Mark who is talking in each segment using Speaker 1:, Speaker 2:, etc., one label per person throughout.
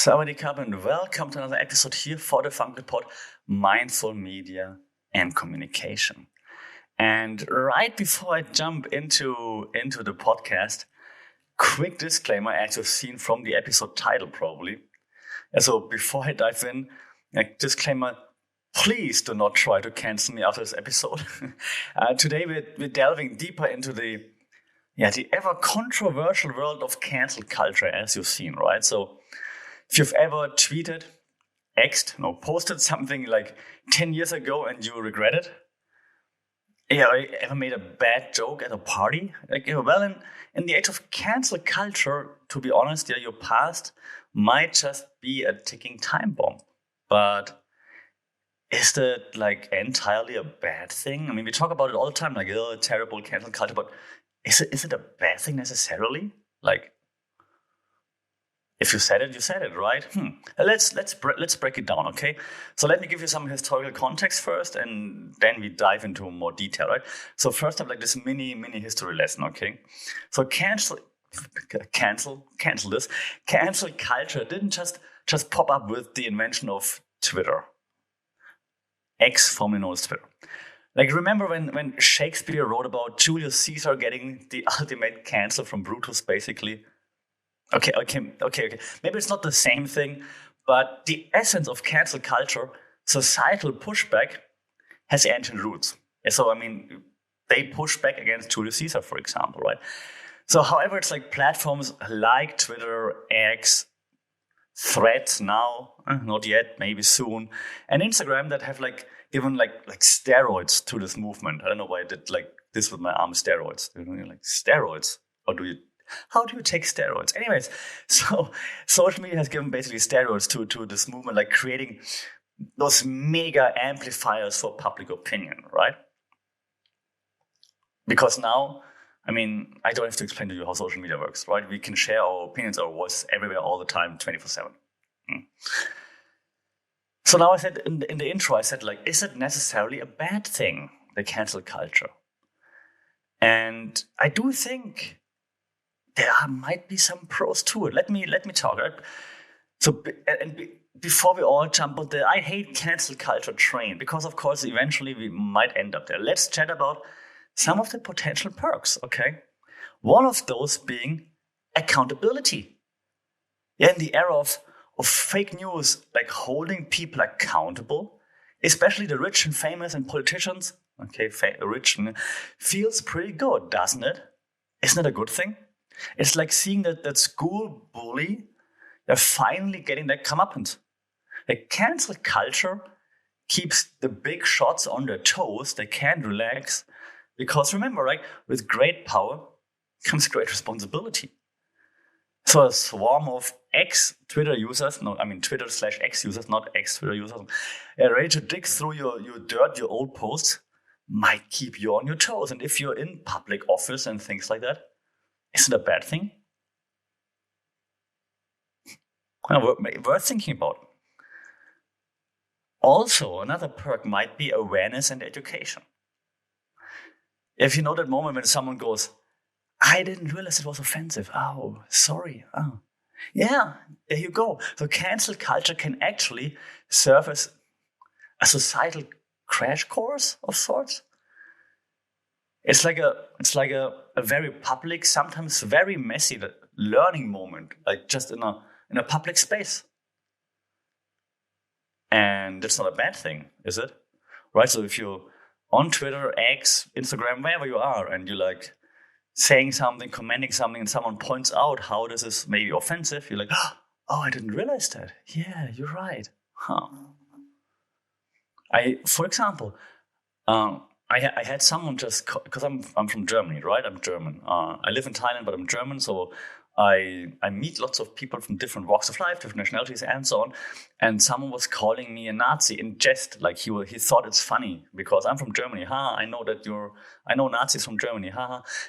Speaker 1: Sawadee and welcome to another episode here for the Funky Pod, Mindful Media and Communication. And right before I jump into the podcast, quick disclaimer, as you've seen from the episode title probably. And so before I dive in, a disclaimer, please do not try to cancel me after this episode. Today we're delving deeper into the ever controversial world of cancel culture, as you've seen, right? So if you've ever tweeted, posted something like 10 years ago and you regret it, or you ever made a bad joke at a party, in the age of cancel culture, to be honest, your past might just be a ticking time bomb. But is that entirely a bad thing? I mean, we talk about it all the time, terrible cancel culture, but is it a bad thing necessarily? If you said it, right? Let's break it down, okay? So let me give you some historical context first, and then we dive into more detail, right? So first up, this mini history lesson, okay? So cancel culture didn't just pop up with the invention of Twitter. X, formerly known as Twitter. Remember when Shakespeare wrote about Julius Caesar getting the ultimate cancel from Brutus, basically? Okay. Maybe it's not the same thing, but the essence of cancel culture, societal pushback, has ancient roots. So, they push back against Julius Caesar, for example, right? So, however, it's platforms like Twitter, X, Threads now, not yet, maybe soon, and Instagram that have given steroids to this movement. I don't know why I did this with my arm, steroids. Steroids, or how do you take steroids? Anyways, so social media has given basically steroids to this movement, creating those mega amplifiers for public opinion, right? Because now, I don't have to explain to you how social media works, right? We can share our opinions, our voices everywhere, all the time, 24/7. So now I said in the intro, is it necessarily a bad thing, the cancel culture? And I do think there might be some pros to it. Let me talk, right? So, before we all jump on the I hate cancel culture train, because of course eventually we might end up there. Let's chat about some of the potential perks, okay? One of those being accountability. Yeah, in the era of fake news, holding people accountable, especially the rich and famous and politicians, okay, feels pretty good, doesn't it? Isn't it a good thing? It's like seeing that school bully, they're finally getting their comeuppance. Cancel culture keeps the big shots on their toes. They can't relax. Because remember, right, with great power comes great responsibility. So a swarm of Twitter/X users, not Twitter users, ready to dig through your dirt, your old posts, might keep you on your toes. And if you're in public office and things like that, is it a bad thing? Worth thinking about. Also, another perk might be awareness and education. If you know that moment when someone goes, I didn't realize it was offensive. Oh, sorry. Oh. Yeah, there you go. So cancel culture can actually serve as a societal crash course of sorts. It's like a very public, sometimes very messy learning moment, just in a public space. And that's not a bad thing, is it? Right? So if you're on Twitter, X, Instagram, wherever you are, and you're saying something, commenting something, and someone points out how this is maybe offensive, you're oh, I didn't realize that. Yeah, you're right. Huh. For example, I had someone just, because I'm from Germany, right? I'm German. I live in Thailand, but I'm German, so I meet lots of people from different walks of life, different nationalities, and so on. And someone was calling me a Nazi in jest, he thought it's funny because I'm from Germany. I know Nazis from Germany.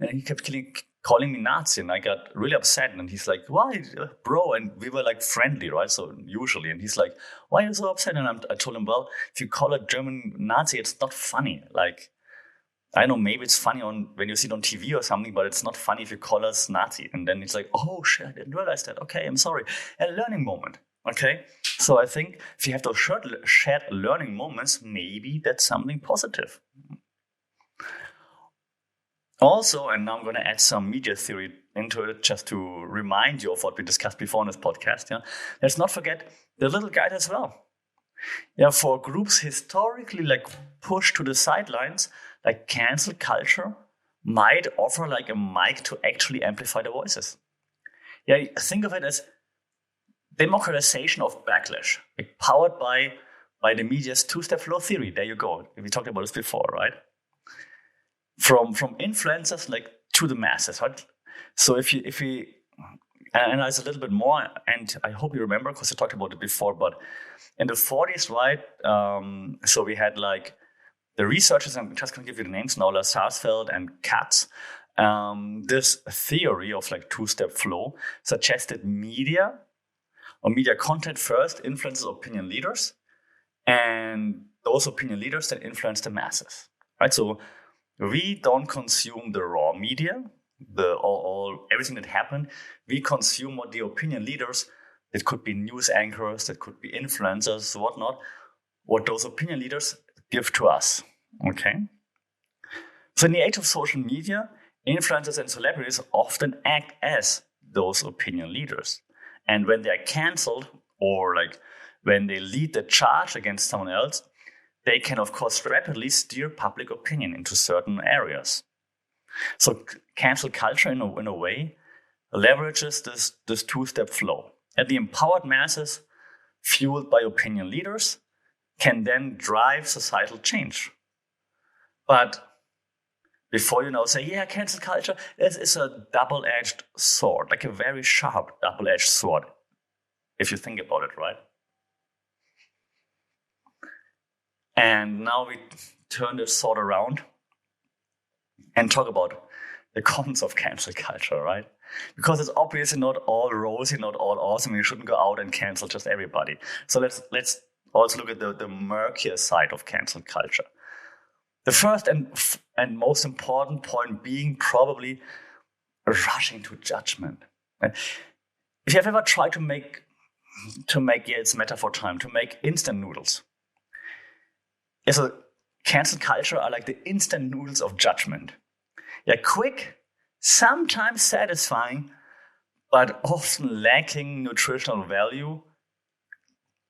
Speaker 1: And he kept calling me Nazi, and I got really upset. And he's like, "Why, bro?" And we were friendly, right? So usually, and he's like, "Why are you so upset?" And I told him, "Well, if you call a German Nazi, it's not funny. I know maybe it's funny when you see it on TV or something, but it's not funny if you call us Nazi." And then he's like, "Oh shit, I didn't realize that. Okay, I'm sorry." A learning moment. Okay, so I think if you have those shared learning moments, maybe that's something positive. Also, and now I'm going to add some media theory into it just to remind you of what we discussed before in this podcast. Yeah, let's not forget the little guide as well. Yeah, for groups historically like pushed to the sidelines, like cancel culture might offer like a mic to actually amplify the voices. Yeah, think of it as democratization of backlash, like powered by the media's two-step flow theory. There you go. We talked about this before, right? From influencers like to the masses, right? So if we analyze a little bit more, and I hope you remember because I talked about it before, but in the 40s, right? So we had like the researchers, I'm just going to give you the names now, Sarsfield and Katz. This theory of like two-step flow suggested media content first influences opinion leaders, and those opinion leaders then influence the masses, right? So we don't consume the raw media, all everything that happened. We consume what the opinion leaders, it could be news anchors, that could be influencers, whatnot, what those opinion leaders give to us, okay? So in the age of social media, influencers and celebrities often act as those opinion leaders. And when they are canceled or like when they lead the charge against someone else, they can, of course, rapidly steer public opinion into certain areas. So cancel culture, in a way, leverages this two-step flow. And the empowered masses, fueled by opinion leaders, can then drive societal change. But before you say, yeah, cancel culture, this is a double-edged sword, like a very sharp double-edged sword, if you think about it, right? And now we turn this sword around and talk about the cons of cancel culture, right? Because it's obviously not all rosy, not all awesome. You shouldn't go out and cancel just everybody. So let's also look at the murkier side of cancel culture. The first and most important point being probably rushing to judgment. If you've ever tried to make it's metaphor time, to make instant noodles. Yeah, so cancel culture are like the instant noodles of judgment. Yeah, quick, sometimes satisfying, but often lacking nutritional value,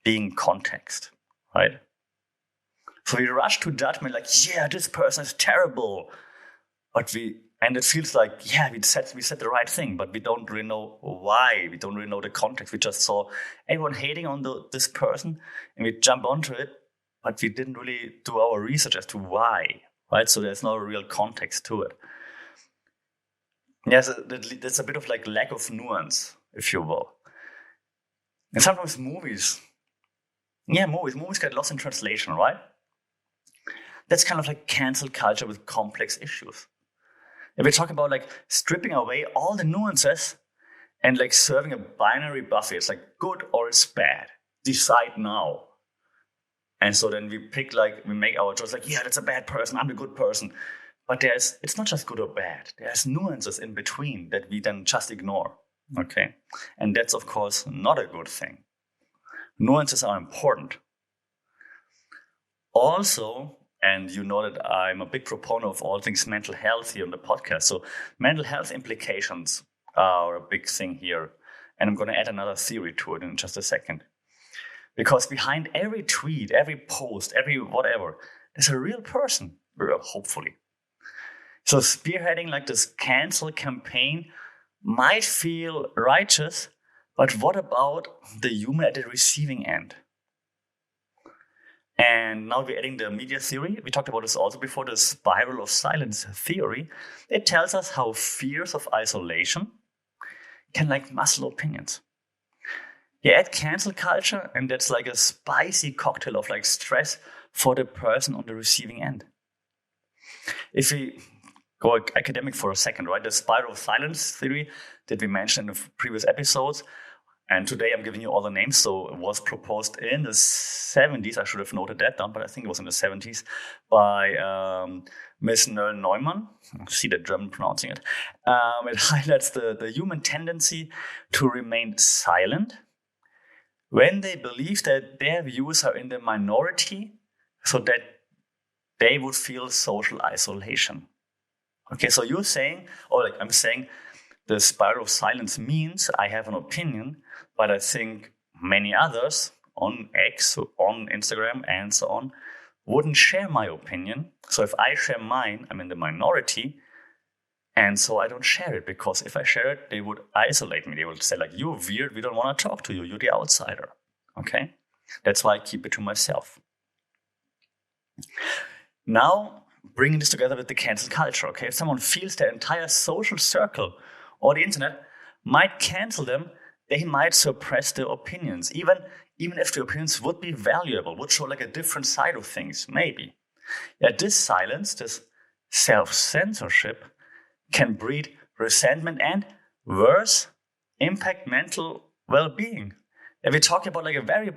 Speaker 1: being context, right? So we rush to judgment like, yeah, this person is terrible. And it feels like, yeah, we said the right thing, but we don't really know why. We don't really know the context. We just saw everyone hating on this person and we jump onto it, but we didn't really do our research as to why, right? So there's no real context to it. Yes, that's a bit of like lack of nuance, if you will. And sometimes movies get lost in translation, right? That's kind of like cancel culture with complex issues. If we talk about like stripping away all the nuances and like serving a binary buffet, it's like good or it's bad. Decide now. And so then we make our choice like, yeah, that's a bad person, I'm the good person. But it's not just good or bad. There's nuances in between that we then just ignore, okay? And that's, of course, not a good thing. Nuances are important. Also, and you know that I'm a big proponent of all things mental health here on the podcast. So mental health implications are a big thing here. And I'm going to add another theory to it in just a second. Because behind every tweet, every post, every whatever, there's a real person, hopefully. So spearheading like this cancel campaign might feel righteous, but what about the human at the receiving end? And now we're adding the media theory. We talked about this also before, the spiral of silence theory. It tells us how fears of isolation can like muscle opinions. You add cancel culture, and that's like a spicy cocktail of like stress for the person on the receiving end. If we go academic for a second, right? The spiral of silence theory that we mentioned in the previous episodes. And today I'm giving you all the names. So it was proposed in the 70s. I should have noted that down, but I think it was in the 70s by Miss Nöll Neumann. I see the German pronouncing it. It highlights the human tendency to remain silent when they believe that their views are in the minority, so that they would feel social isolation. Okay, so you're saying, or like I'm saying, the spiral of silence means I have an opinion, but I think many others on X, on Instagram, and so on, wouldn't share my opinion. So if I share mine, I'm in the minority. And so I don't share it, because if I share it, they would isolate me. They would say, like, you're weird, we don't want to talk to you, you're the outsider. Okay? That's why I keep it to myself. Now, bringing this together with the cancel culture, okay? If someone feels their entire social circle or the internet might cancel them, they might suppress their opinions, even if the opinions would be valuable, would show like a different side of things, maybe. Yeah, this silence, this self-censorship, can breed resentment and, worse, impact mental well-being. And we're talking about like a very,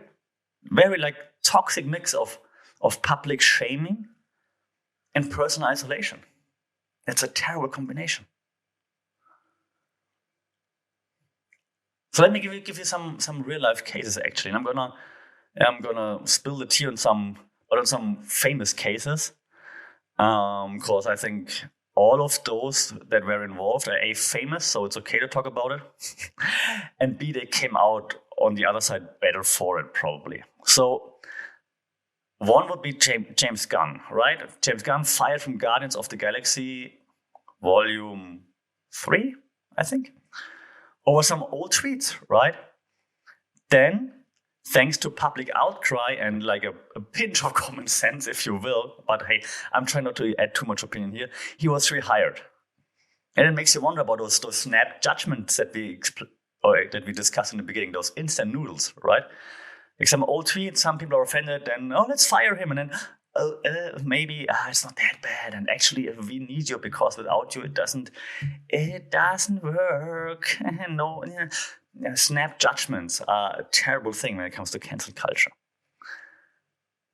Speaker 1: very like toxic mix of public shaming and personal isolation. It's a terrible combination. So let me give you some real life cases actually, and I'm gonna spill the tea on some famous cases, because I think all of those that were involved are A, famous, so it's okay to talk about it, and B, they came out on the other side better for it, probably. So one would be James Gunn, right? James Gunn, fired from Guardians of the Galaxy, Volume 3, I think, over some old tweets, right? Then, thanks to public outcry and like a pinch of common sense, if you will, but hey, I'm trying not to add too much opinion here, he was rehired. And it makes you wonder about those snap judgments that we discussed in the beginning, those instant noodles, right? Like some old tweet, some people are offended, and let's fire him, and then maybe it's not that bad, and actually we need you because without you it doesn't work. No, snap judgments are a terrible thing when it comes to cancel culture.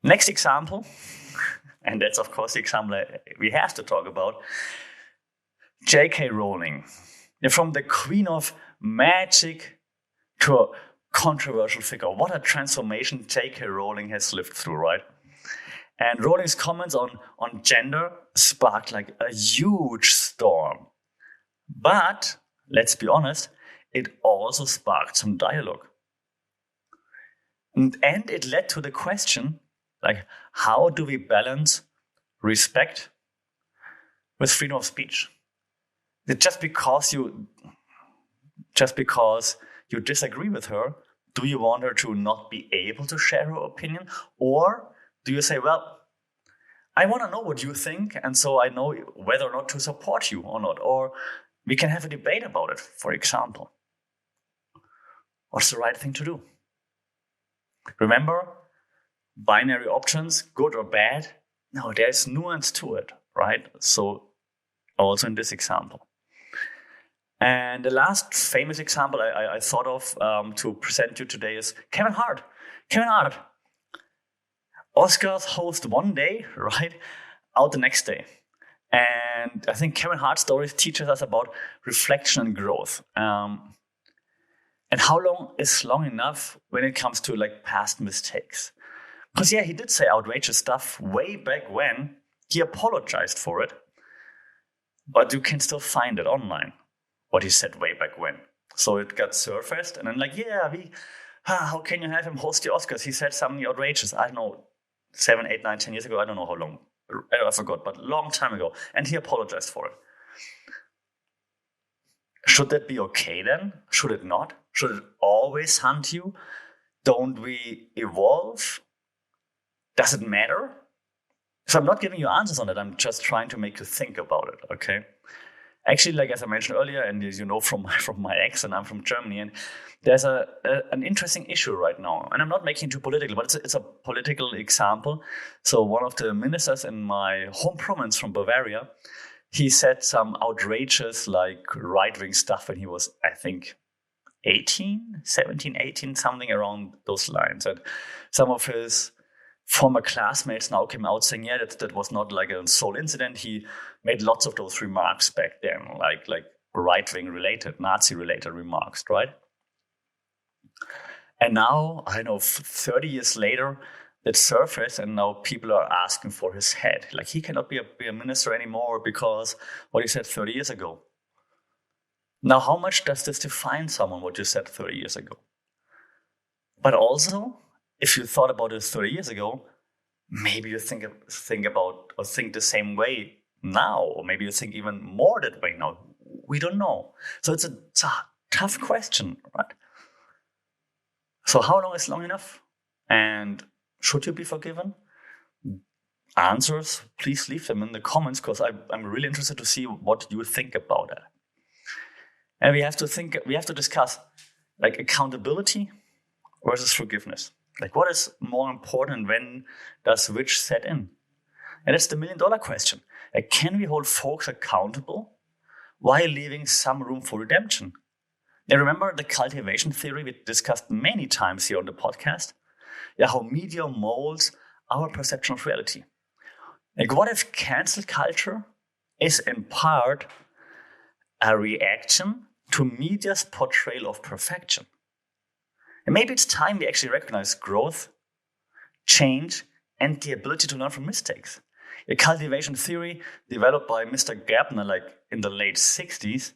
Speaker 1: Next example, and that's of course the example we have to talk about, J.K. Rowling. From the queen of magic to a controversial figure. What a transformation J.K. Rowling has lived through, right? And Rowling's comments on gender sparked like a huge storm. But, let's be honest, it also sparked some dialogue. And it led to the question, like, how do we balance respect with freedom of speech? Just because you disagree with her, do you want her to not be able to share her opinion? Or do you say, well, I want to know what you think, and so I know whether or not to support you or not? Or we can have a debate about it, for example. What's the right thing to do? Remember, binary options, good or bad? No, there's nuance to it, right? So also in this example. And the last famous example I thought of to present you today is Kevin Hart. Kevin Hart. Oscars host one day, right? Out the next day. And I think Kevin Hart's story teaches us about reflection and growth. And how long is long enough when it comes to like past mistakes? Because yeah, he did say outrageous stuff way back when. He apologized for it. But you can still find it online, what he said way back when. So it got surfaced, and then like, yeah, how can you have him host the Oscars? He said something outrageous. I don't know, 7, 8, 9, 10 years ago. I don't know how long. I forgot, but a long time ago. And he apologized for it. Should that be okay then? Should it not? Should it always hunt you? Don't we evolve? Does it matter? So I'm not giving you answers on it. I'm just trying to make you think about it, okay? Actually, like as I mentioned earlier, and as you know from my accent, I'm from Germany, and there's an interesting issue right now. And I'm not making it too political, but it's a political example. So one of the ministers in my home province from Bavaria, he said some outrageous like right-wing stuff when he was, I think, 17, 18, something around those lines. And some of his former classmates now came out saying, yeah, that was not like a sole incident. He made lots of those remarks back then, like right-wing related, Nazi-related remarks, right? And now, I don't know, 30 years later, that surfaced, and now people are asking for his head. Like, he cannot be a minister anymore because what he said 30 years ago. Now, how much does this define someone, what you said 30 years ago? But also, if you thought about it 30 years ago, maybe you think about or think the same way now, or maybe you think even more that way now. We don't know. So it's a tough question, right? So how long is long enough? And should you be forgiven? Answers, please leave them in the comments, because I'm really interested to see what you think about that. And we have to discuss like accountability versus forgiveness. Like, what is more important? When does which set in? And it's the $1 million question. Like, can we hold folks accountable while leaving some room for redemption? Now, remember the cultivation theory we discussed many times here on the podcast? Yeah, how media molds our perception of reality. Like, what if cancel culture is in part a reaction to media's portrayal of perfection? And maybe it's time we actually recognize growth, change, and the ability to learn from mistakes. A cultivation theory developed by Mr. Gabner, like in the late 60s,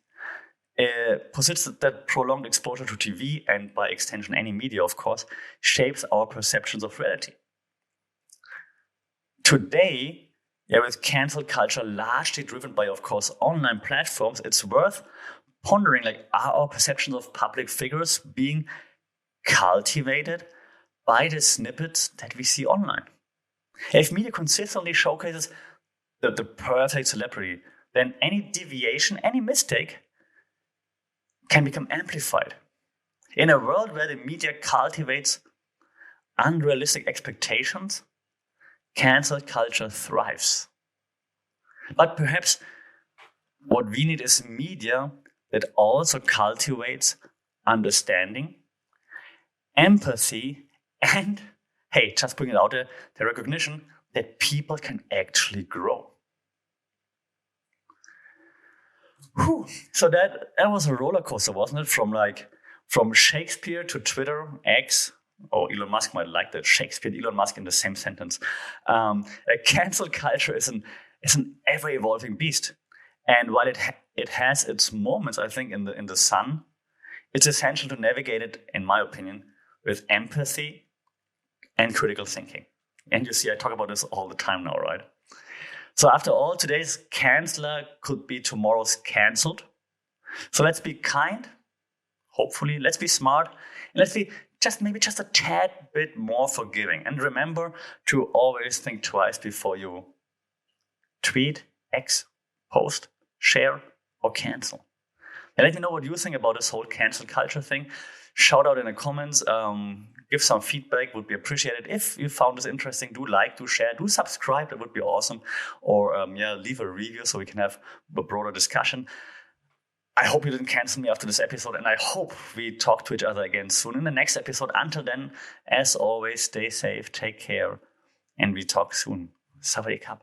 Speaker 1: posits that prolonged exposure to TV, and by extension any media, of course, shapes our perceptions of reality. Today, with cancel culture largely driven by, of course, online platforms, it's worth pondering, like, are our perceptions of public figures being cultivated by the snippets that we see online? If media consistently showcases the perfect celebrity, then any deviation, any mistake can become amplified. In a world where the media cultivates unrealistic expectations, cancel culture thrives. But perhaps what we need is media that also cultivates understanding, empathy, and, hey, just putting it out there, the recognition that people can actually grow. Whew. So that was a roller coaster, wasn't it? From Shakespeare to Twitter, X. Oh, Elon Musk might like that. Shakespeare and Elon Musk in the same sentence. Cancel culture is an ever-evolving beast, and while it has its moments, I think, in the sun, it's essential to navigate it, in my opinion, with empathy and critical thinking. And you see, I talk about this all the time now, right? So after all, today's canceler could be tomorrow's cancelled. So let's be kind, hopefully. Let's be smart. And let's be maybe just a tad bit more forgiving. And remember to always think twice before you tweet, X, post, share, or cancel. And let me know what you think about this whole cancel culture thing. Shout out in the comments. Give some feedback, would be appreciated. If you found this interesting, do like, do share, do subscribe. That would be awesome. Or leave a review so we can have a broader discussion. I hope you didn't cancel me after this episode, and I hope we talk to each other again soon in the next episode. Until then, as always, stay safe, take care, and we talk soon. Sawadee Krap.